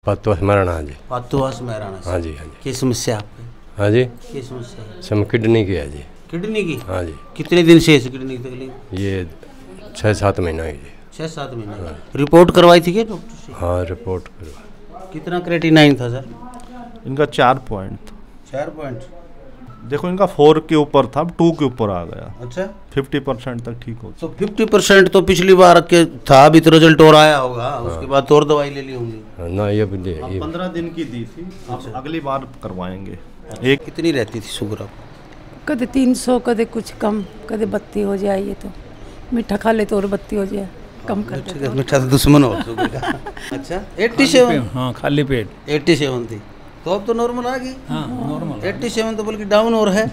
पातुआस महाराणा जी। पातुआस महाराणा से। हाँ जी हाँ जी। क्या समस्या आपकी? हाँ जी क्या समस्या है? सम किडनी की है जी। किडनी की? हाँ जी। कितने दिन से है किडनी की तकलीफ? ये 6-7 महीना है जी। 6-7 महीने। रिपोर्ट करवाई थी क्या डॉक्टर से? हाँ रिपोर्ट करवा। कितना क्रेटिनाइन था सर? इनका 4 पॉइंट था। 4 पॉइंट। देखो इनका 4 के ऊपर था, अब 2 के ऊपर आ गया। अच्छा 50% तक ठीक हो। तो 50% तो पिछली बार के था, अभी तो रिजल्ट और आया होगा। उसके बाद तो और दवाई ले ली होंगी ना ये 15 दिन की दी थी। अब अगली बार करवाएंगे। एक कितनी रहती थी शुगर आपको? कदे 300 कदे कुछ कम, कदे 32 हो जाए। ये तो मीठा खा ले तो और 32 हो जाए, कम कर दे तो। मीठा तो दुश्मन हो शुगर का। अच्छा 87? हाँ खाली पेट 87 थी तो अब तो नॉर्मल आ गई। हाँ नॉर्मल। 87 तो बल्कि डाउन और है।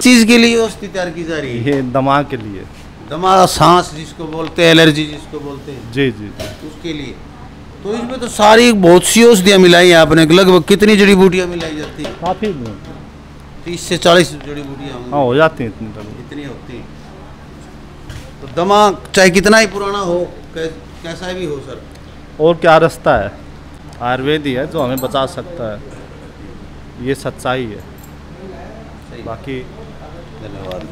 चीज के लिए औषधि तैयार की जा रही है? ये दिमाग के लिए। दिमाग, सांस जिसको बोलते हैं, एलर्जी जिसको बोलते हैं, जी जी उसके लिए। तो इसमें तो सारी बहुत सी औषधियाँ मिलाई हैं आपने। लगभग कितनी जड़ी बूटियाँ मिलाई जाती हैं? काफ़ी 30 से 40 जड़ी बूटियाँ हाँ हो जाती हैं इतनी होती हैं। तो दिमाग चाहे कितना ही पुराना हो, कैसा भी हो सर, और क्या रास्ता है? आयुर्वेद ही है जो हमें बचा सकता है, ये सच्चाई है। बाकी धन्यवाद।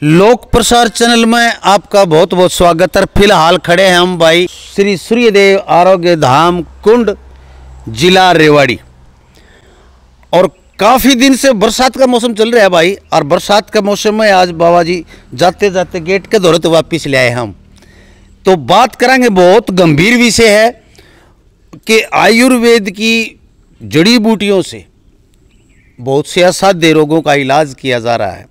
लोक प्रसार चैनल में आपका बहुत बहुत स्वागत है। फिलहाल खड़े हैं हम भाई श्री सूर्यदेव आरोग्य धाम कुंड, जिला रेवाड़ी। और काफ़ी दिन से बरसात का मौसम चल रहा है भाई, और बरसात का मौसम में आज बाबा जी जाते जाते गेट के दौरे तो वापिस ले आए हम। तो बात करेंगे, बहुत गंभीर विषय है कि आयुर्वेद की जड़ी बूटियों से बहुत से असाध्य रोगों का इलाज किया जा रहा है।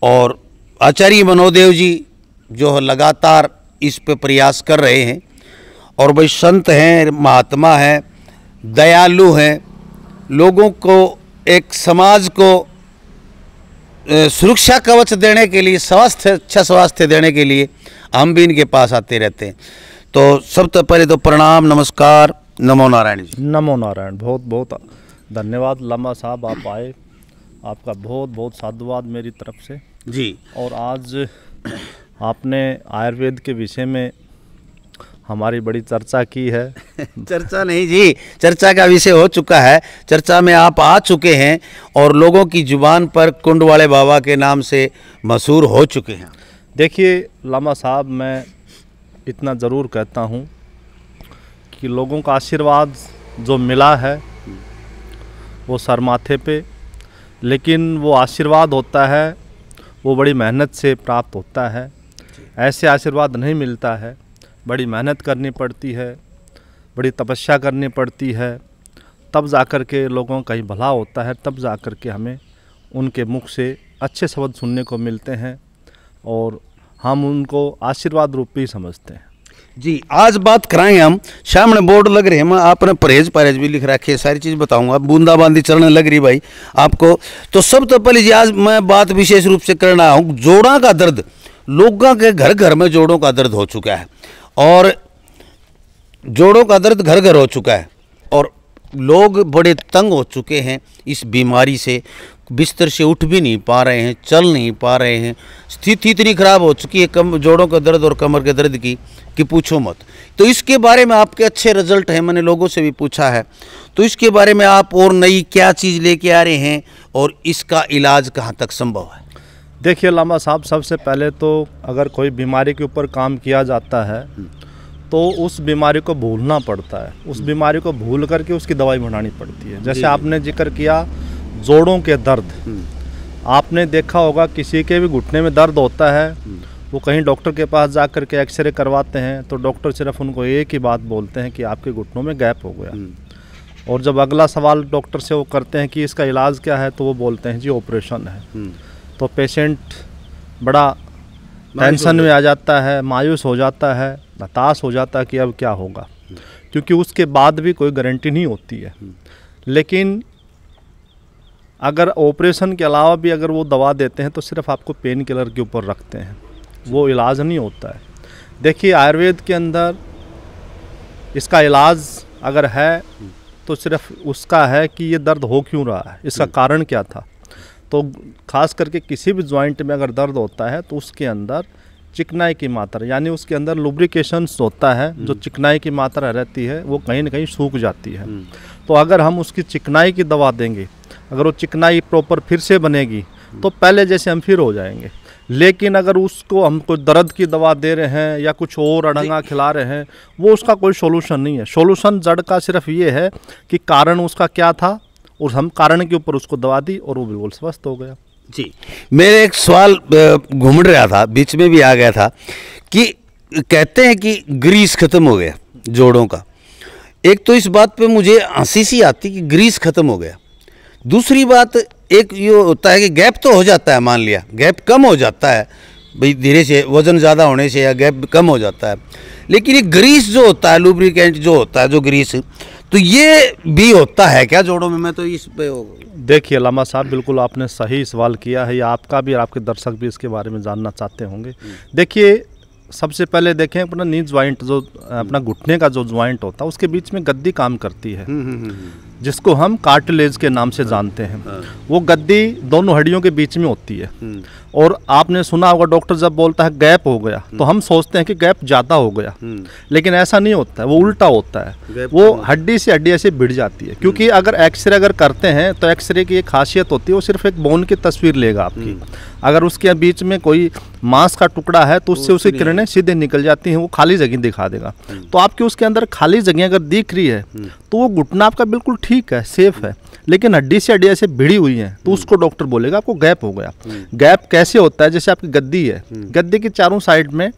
और आचार्य मनोदेव जी जो लगातार इस पे प्रयास कर रहे हैं। और भाई संत हैं, महात्मा हैं, दयालु हैं, लोगों को, एक समाज को सुरक्षा कवच देने के लिए, स्वास्थ्य, अच्छा स्वास्थ्य देने के लिए हम भी इनके पास आते रहते हैं। तो सबसे पहले तो प्रणाम, नमस्कार, नमो नारायण जी। नमो नारायण। बहुत बहुत धन्यवाद लामा साहब, आप आए, आपका बहुत बहुत साधुवाद मेरी तरफ से जी। और आज आपने आयुर्वेद के विषय में हमारी बड़ी चर्चा की है। चर्चा नहीं जी, चर्चा का विषय हो चुका है। चर्चा में आप आ चुके हैं और लोगों की जुबान पर कुंड वाले बाबा के नाम से मशहूर हो चुके हैं। देखिए लामा साहब, मैं इतना ज़रूर कहता हूँ कि लोगों का आशीर्वाद जो मिला है वो सर माथे पे, लेकिन वो आशीर्वाद होता है वो बड़ी मेहनत से प्राप्त होता है। ऐसे आशीर्वाद नहीं मिलता है, बड़ी मेहनत करनी पड़ती है, बड़ी तपस्या करनी पड़ती है, तब जाकर के लोगों का ही भला होता है, तब जाकर के हमें उनके मुख से अच्छे शब्द सुनने को मिलते हैं और हम उनको आशीर्वाद रूप ही समझते हैं। जी, आज बात कराएंगे हम। सामने बोर्ड लग रहे हैं, आपने परहेज भी लिख रखे, सारी चीज़ बताऊंगा। बूंदाबांदी चलने लग रही भाई आपको। तो सब तो पहले जी आज मैं बात विशेष रूप से करना हूँ, जोड़ों का दर्द। लोगों के घर घर में जोड़ों का दर्द हो चुका है, और जोड़ों का दर्द घर घर हो चुका है, और लोग बड़े तंग हो चुके हैं इस बीमारी से। बिस्तर से उठ भी नहीं पा रहे हैं, चल नहीं पा रहे हैं। स्थिति इतनी खराब हो चुकी है जोड़ों का दर्द और कमर के दर्द की कि पूछो मत। तो इसके बारे में आपके अच्छे रिजल्ट हैं, मैंने लोगों से भी पूछा है। तो इसके बारे में आप और नई क्या चीज़ लेके आ रहे हैं और इसका इलाज कहाँ तक संभव है? देखिए लामा साहब, सबसे पहले तो अगर कोई बीमारी के ऊपर काम किया जाता है तो उस बीमारी को भूलना पड़ता है, उस बीमारी को भूल करके उसकी दवाई बनानी पड़ती है। जैसे आपने जिक्र किया जोड़ों के दर्द, आपने देखा होगा किसी के भी घुटने में दर्द होता है, वो कहीं डॉक्टर के पास जा कर के एक्सरे करवाते हैं तो डॉक्टर सिर्फ उनको एक ही बात बोलते हैं कि आपके घुटनों में गैप हो गया। और जब अगला सवाल डॉक्टर से वो करते हैं कि इसका इलाज क्या है, तो वो बोलते हैं जी ऑपरेशन है। तो पेशेंट बड़ा टेंशन में आ जाता है, मायूस हो जाता है, हताश हो जाता है कि अब क्या होगा, क्योंकि उसके बाद भी कोई गारंटी नहीं होती है। लेकिन अगर ऑपरेशन के अलावा भी अगर वो दवा देते हैं तो सिर्फ आपको पेन किलर के ऊपर रखते हैं, वो इलाज नहीं होता है। देखिए आयुर्वेद के अंदर इसका इलाज अगर है तो सिर्फ उसका है कि ये दर्द हो क्यों रहा है, इसका कारण क्या था। तो खास करके किसी भी जॉइंट में अगर दर्द होता है तो उसके अंदर चिकनाई की मात्रा, यानी उसके अंदर लुब्रिकेशंस होता है, जो चिकनाई की मात्रा रहती है वो कहीं ना कहीं सूख जाती है। तो अगर हम उसकी चिकनाई की दवा देंगे, अगर वो चिकनाई प्रॉपर फिर से बनेगी तो पहले जैसे हम फिर हो जाएंगे। लेकिन अगर उसको हम कोई दर्द की दवा दे रहे हैं या कुछ और अड़ंगा खिला रहे हैं, वो उसका कोई सोल्यूशन नहीं है। सोल्यूशन जड़ का सिर्फ ये है कि कारण उसका क्या था और हम कारण के ऊपर उसको दवा दी और वो बिल्कुल स्वस्थ हो गया। जी, मेरे एक सवाल घूम रहा था, बीच में भी आ गया था कि कहते हैं कि ग्रीस खत्म हो गया जोड़ों का। एक तो इस बात पे मुझे हंसी सी आती कि ग्रीस खत्म हो गया। दूसरी बात एक ये होता है कि गैप तो हो जाता है, मान लिया गैप कम हो जाता है भाई, धीरे से वजन ज़्यादा होने से या गैप कम हो जाता है, लेकिन ये ग्रीस जो होता है, लुब्रिकेंट जो होता है, जो ग्रीस, तो ये भी होता है क्या जोड़ों में? मैं तो इस पे देखिए लामा साहब, बिल्कुल आपने सही सवाल किया है, या आपका भी और आपके दर्शक भी इसके बारे में जानना चाहते होंगे। देखिए, सबसे पहले देखें अपना नी ज्वाइंट, जो अपना घुटने का जो ज्वाइंट होता है उसके बीच में गद्दी काम करती है, जिसको हम कार्टिलेज के नाम से जानते हैं। वो गद्दी दोनों हड्डियों के बीच में होती है। और आपने सुना होगा डॉक्टर जब बोलता है गैप हो गया, तो हम सोचते हैं कि गैप ज़्यादा हो गया, लेकिन ऐसा नहीं होता है, वो उल्टा होता है। वो हड्डी से हड्डी ऐसे भिड़ जाती है, क्योंकि अगर एक्सरे अगर करते हैं तो एक्सरे की एक खासियत होती है, वो सिर्फ एक बोन की तस्वीर लेगा आपकी। अगर उसके बीच में कोई मांस का टुकड़ा है तो उससे उसकी किरणें सीधे निकल जाती हैं, वो खाली जगह दिखा देगा। तो आपकी उसके अंदर खाली जगह अगर दिख रही है तो वो घुटना आपका बिल्कुल ठीक है, सेफ है, लेकिन हड्डी से हड्डी ऐसे भिड़ी हुई है तो उसको डॉक्टर बोलेगा आपको गैप हो गया। गैप कैसे होता है? जैसे आपकी गद्दी है, गद्दी की चारों साइड में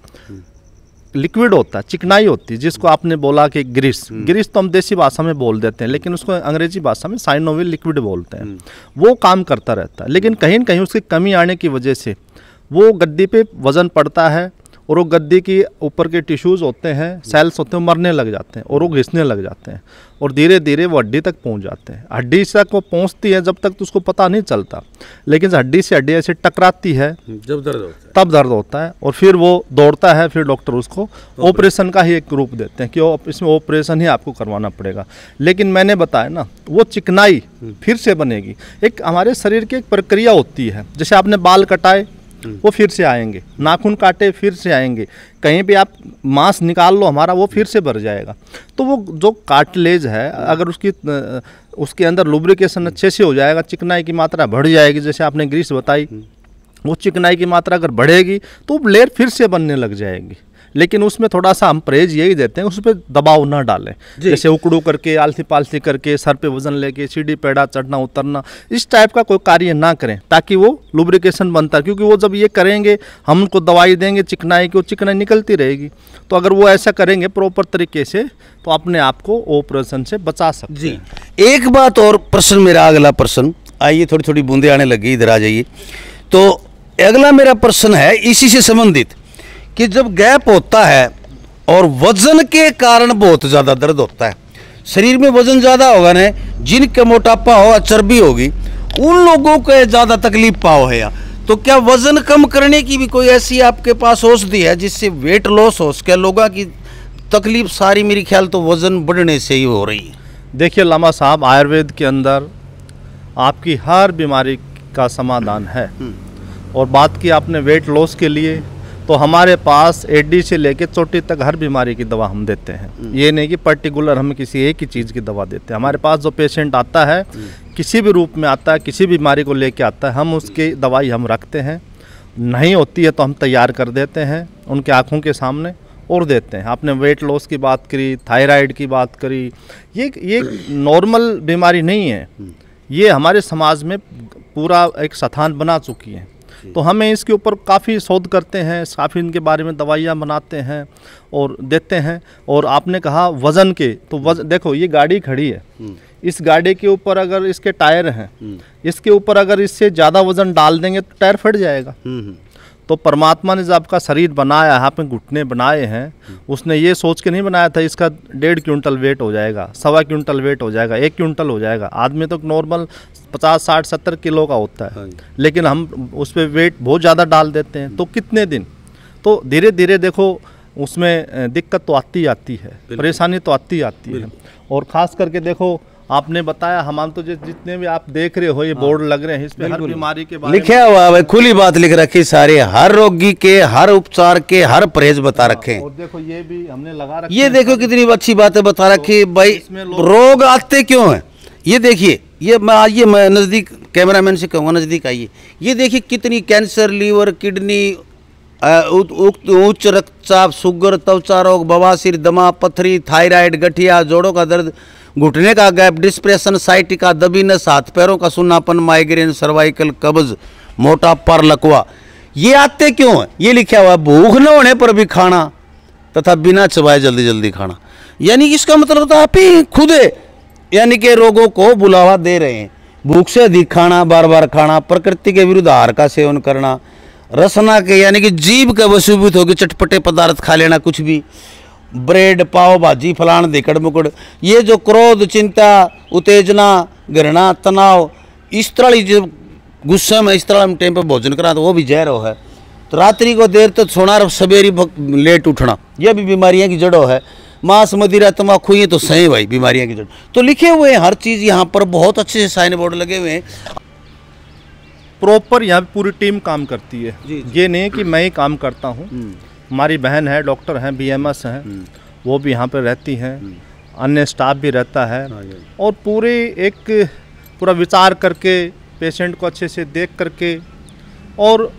लिक्विड होता है, चिकनाई होती है, जिसको आपने बोला कि ग्रीस, ग्रीस तो हम देसी भाषा में बोल देते हैं, लेकिन उसको अंग्रेजी भाषा में साइनोविल लिक्विड बोलते हैं। वो काम करता रहता है, लेकिन कहीं न कहीं उसकी कमी आने की वजह से वो गद्दी पे वजन पड़ता है और वो गद्दी की ऊपर के टिश्यूज़ होते हैं, सेल्स होते हैं, मरने लग जाते हैं और वो घिसने लग जाते हैं और धीरे धीरे वो हड्डी तक पहुंच जाते हैं। हड्डी तक वो पहुंचती है जब तक तो उसको पता नहीं चलता, लेकिन हड्डी से हड्डी ऐसे टकराती है जब दर्द होता है, तब दर्द होता है और फिर वो दौड़ता है। फिर डॉक्टर उसको ऑपरेशन का ही एक रूप देते हैं कि इसमें ऑपरेशन ही आपको करवाना पड़ेगा। लेकिन मैंने बताया ना, वो चिकनाई फिर से बनेगी। एक हमारे शरीर की एक प्रक्रिया होती है, जैसे आपने बाल कटाए वो फिर से आएंगे, नाखून काटे फिर से आएंगे, कहीं भी आप मांस निकाल लो हमारा, वो फिर से भर जाएगा। तो वो जो कार्टिलेज है, अगर उसके अंदर लुब्रिकेशन अच्छे से हो जाएगा, चिकनाई की मात्रा बढ़ जाएगी, जैसे आपने ग्रीस बताई, वो चिकनाई की मात्रा अगर बढ़ेगी तो लेयर फिर से बनने लग जाएगी। लेकिन उसमें थोड़ा सा हम परहेज यही देते हैं, उस पर दबाव ना डालें, जैसे उकड़ू करके, आलसी पालसी करके, सर पे वजन लेके, सीढ़ी पेड़ा चढ़ना उतरना, इस टाइप का कोई कार्य ना करें, ताकि वो लुब्रिकेशन बनता है। क्योंकि वो जब ये करेंगे, हम उनको दवाई देंगे चिकनाई की, वो चिकनाई निकलती रहेगी। तो अगर वो ऐसा करेंगे प्रॉपर तरीके से तो अपने आप को ऑपरेशन से बचा सकते हैं। एक बात और, प्रश्न मेरा अगला प्रश्न, आइए थोड़ी थोड़ी बूंदे आने लगी, इधर आ जाइए। तो अगला मेरा प्रश्न है इसी से संबंधित कि जब गैप होता है और वजन के कारण बहुत ज़्यादा दर्द होता है, शरीर में वजन ज़्यादा होगा ना, जिनका मोटापा हो, चर्बी होगी, उन लोगों को ज़्यादा तकलीफ पाओ है। तो क्या वजन कम करने की भी कोई ऐसी आपके पास औषधि है जिससे वेट लॉस हो सके? लोगों की तकलीफ सारी मेरी ख्याल तो वजन बढ़ने से ही हो रही है। देखिए लामा साहब, आयुर्वेद के अंदर आपकी हर बीमारी का समाधान है। और बात की आपने वेट लॉस के लिए, तो हमारे पास एडी से लेके चोटी तक हर बीमारी की दवा हम देते हैं। ये नहीं कि पर्टिकुलर हम किसी एक ही चीज़ की दवा देते हैं। हमारे पास जो पेशेंट आता है, किसी भी रूप में आता है, किसी बीमारी को लेके आता है, हम उसकी दवाई हम रखते हैं। नहीं होती है तो हम तैयार कर देते हैं उनके आँखों के सामने और देते हैं। आपने वेट लॉस की बात करी, थायराइड की बात करी, ये नॉर्मल बीमारी नहीं है, ये हमारे समाज में पूरा एक स्थान बना चुकी है। तो हमें इसके ऊपर काफ़ी शोध करते हैं, काफ़ी इनके बारे में दवाइयाँ बनाते हैं और देते हैं। और आपने कहा वज़न के, तो वजन देखो, ये गाड़ी खड़ी है, इस गाड़ी के ऊपर अगर इसके टायर हैं, इसके ऊपर अगर इससे ज़्यादा वज़न डाल देंगे तो टायर फट जाएगा। तो परमात्मा ने जब आपका शरीर बनाया है, आपने घुटने बनाए हैं, उसने ये सोच के नहीं बनाया था इसका 1.5 क्विंटल वेट हो जाएगा, 1.25 क्विंटल वेट हो जाएगा, 1 क्विंटल हो जाएगा। आदमी तो नॉर्मल 50, 60, 70 किलो का होता है, लेकिन हम उस पर वेट बहुत ज़्यादा डाल देते हैं। तो कितने दिन, तो धीरे धीरे देखो उसमें दिक्कत तो आती है, परेशानी तो आती है। और ख़ास करके देखो आपने बताया, हम तो जितने भी आप देख रहे हो ये बोर्ड लग रहे हैं, इस पे हर बीमारी के बारे लिखा हुआ है, खुली बात लिख रखी सारे, हर रोगी के, हर उपचार के, हर परहेज बता रखे हैं। और देखो ये भी हमने लगा रखा ये देखो कितनी अच्छी बातें बता रखी भाई। रोग आते क्यों हैं ये देखिए, मैं नज़दीक कैमरामैन से कहूँगा नज़दीक आइए, ये देखिए कितनी कैंसर, लीवर, किडनी, उच्च रक्तचाप, शुगर, त्वचा रोग, बवासीर, दमा, पथरी, थायराइड, गठिया, जोड़ों का दर्द, घुटने का गैप, डिस्प्रेशन, साइटिका, दबीनस, हाथ पैरों का सुन्नापन, माइग्रेन, सर्वाइकल, कब्ज, मोटापा, लकवा, ये आते क्यों है ये लिखा हुआ। भूख न होने पर भी खाना तथा बिना चबाए जल्दी जल्दी खाना, यानी इसका मतलब तो आप ही खुद यानी कि रोगों को बुलावा दे रहे हैं। भूख से अधिक खाना, बार बार खाना, प्रकृति के विरुद्ध आहार का सेवन करना, रसना के यानी कि जीभ का वशीभूत होकर चटपटे पदार्थ खा लेना, कुछ भी ब्रेड, पाव भाजी, फलान देकड़ मुकड़, ये जो क्रोध, चिंता, उत्तेजना, घृणा, तनाव, इस तरह जो गुस्से में इस तरह टाइम पर भोजन करा तो वो भी जहर है। तो रात्रि को देर तक सोना और सवेरे लेट उठना, यह भी बीमारियां की जड़ों है। मांस, मदिरा, तम्बाकू, ये तो सही भाई बीमारियां की जड़। तो लिखे हुए हैं हर चीज़ यहाँ पर, बहुत अच्छे से साइन बोर्ड लगे हुए हैं। प्रॉपर यहाँ पे पूरी टीम काम करती है, ये नहीं कि मैं ही काम करता हूँ। हमारी बहन है, डॉक्टर हैं, BMS हैं, वो भी यहाँ पे रहती हैं, अन्य स्टाफ भी रहता है, और पूरा विचार करके पेशेंट को अच्छे से देख करके और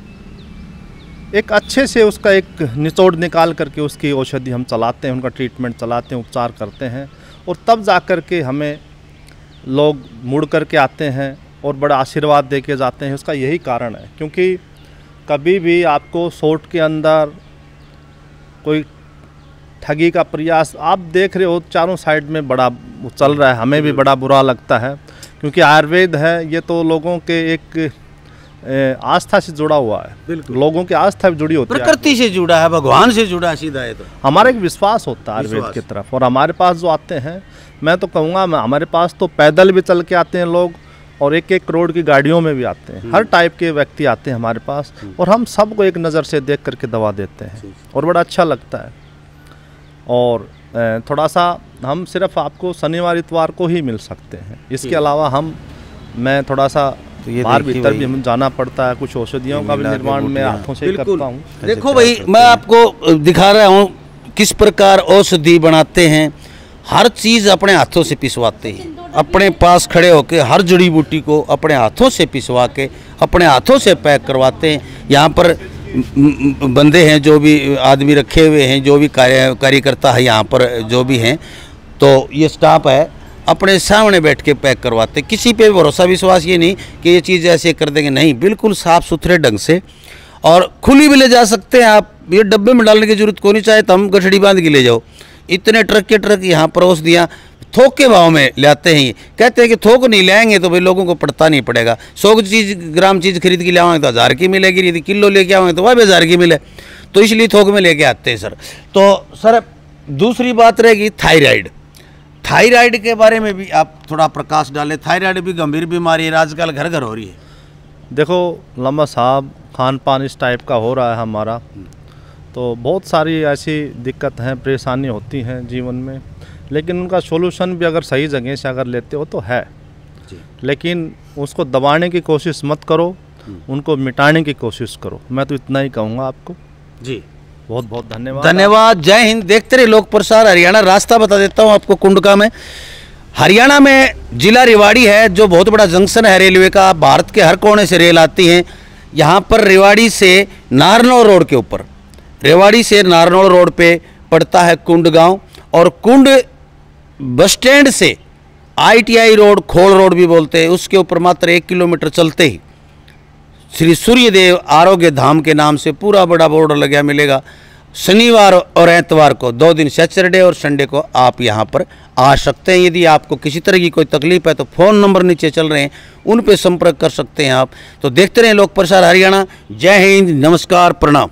एक अच्छे से उसका एक निचोड़ निकाल करके उसकी औषधि हम चलाते हैं, उनका ट्रीटमेंट चलाते हैं, उपचार करते हैं, और तब जा कर के हमें लोग मुड़ करके आते हैं और बड़ा आशीर्वाद दे के जाते हैं। उसका यही कारण है, क्योंकि कभी भी आपको शॉर्ट के अंदर कोई ठगी का प्रयास आप देख रहे हो, चारों साइड में बड़ा चल रहा है, हमें भी बड़ा बुरा लगता है, क्योंकि आयुर्वेद है ये तो लोगों के एक आस्था से जुड़ा हुआ है, लोगों की आस्था भी जुड़ी होती है, प्रकृति से जुड़ा है, भगवान से जुड़ा है, सीधा है। तो हमारा एक विश्वास होता है आयुर्वेद की तरफ। और हमारे पास जो आते हैं, मैं तो कहूँगा हमारे पास तो पैदल भी चल के आते हैं लोग, और 1-1 करोड़ की गाड़ियों में भी आते हैं, हर टाइप के व्यक्ति आते हैं हमारे पास, और हम सबको एक नज़र से देख करके दवा देते हैं, और बड़ा अच्छा लगता है। और थोड़ा सा हम सिर्फ आपको शनिवार इतवार को ही मिल सकते हैं, इसके अलावा मैं थोड़ा सा बाहर भीतर भी हमें जाना पड़ता है, कुछ औषधियों का भी निर्माण मैं हाथों से करता हूँ। देखो भाई, मैं आपको दिखा रहा हूँ किस प्रकार औषधि बनाते हैं, हर चीज़ अपने हाथों से पिसवाते हैं, अपने पास खड़े होकर हर जड़ी बूटी को अपने हाथों से पिसवा के अपने हाथों से पैक करवाते हैं। यहाँ पर बंदे हैं, जो भी आदमी रखे हुए हैं, जो भी कार्यकर्ता है यहाँ पर जो भी हैं, तो ये स्टाफ है, अपने सामने बैठ के पैक करवाते। किसी पे भी भरोसा विश्वास ये नहीं कि ये चीज़ ऐसे कर देंगे, नहीं, बिल्कुल साफ़ सुथरे ढंग से, और खुली भी ले जा सकते हैं आप, ये डब्बे में डालने की जरूरत को नहीं, चाहे तो हम गठड़ी बांध के ले जाओ। इतने ट्रक के ट्रक यहाँ पर औषधियाँ थोक के भाव में लाते हैं। कहते हैं कि थोक नहीं लाएंगे तो भाई लोगों को पड़ता नहीं पड़ेगा, 100 ग्राम चीज़ खरीद के लाओगे तो 1000 की मिलेगी, यदि किलो लेके आओगे तो वह भी 1000 की मिले, तो इसलिए थोक में लेके आते हैं सर। तो सर दूसरी बात रहेगी थायराइड के बारे में भी आप थोड़ा प्रकाश डालें। थायराइड भी गंभीर बीमारी है, आजकल घर घर हो रही है। देखो लम्बा साहब, खान पान इस टाइप का हो रहा है हमारा, तो बहुत सारी ऐसी दिक्कत हैं, परेशानी होती हैं जीवन में, लेकिन उनका सॉल्यूशन भी अगर सही जगह से अगर लेते हो तो है, लेकिन उसको दबाने की कोशिश मत करो, उनको मिटाने की कोशिश करो। मैं तो इतना ही कहूँगा आपको जी। बहुत बहुत धन्यवाद। धन्यवाद, जय हिंद। देखते रहे लोक प्रसार हरियाणा। रास्ता बता देता हूँ आपको कुंडका में, हरियाणा में जिला रेवाड़ी है, जो बहुत बड़ा जंक्शन है रेलवे का, भारत के हर कोने से रेल आती हैं। यहाँ पर रेवाड़ी से नारनौल रोड के ऊपर, रेवाड़ी से नारनौल रोड पे पड़ता है कुंड गांव, और कुंड बस स्टैंड से ITI रोड, खोल रोड भी बोलते हैं, उसके ऊपर मात्र 1 किलोमीटर चलते ही श्री सूर्यदेव आरोग्य धाम के नाम से पूरा बड़ा बोर्ड लगा मिलेगा। शनिवार और एतवार को 2 दिन, सैटरडे और संडे को आप यहाँ पर आ सकते हैं। यदि आपको किसी तरह की कोई तकलीफ है तो फ़ोन नंबर नीचे चल रहे हैं, उन पे संपर्क कर सकते हैं आप। तो देखते रहें लोक प्रसार हरियाणा। जय हिंद, नमस्कार, प्रणाम।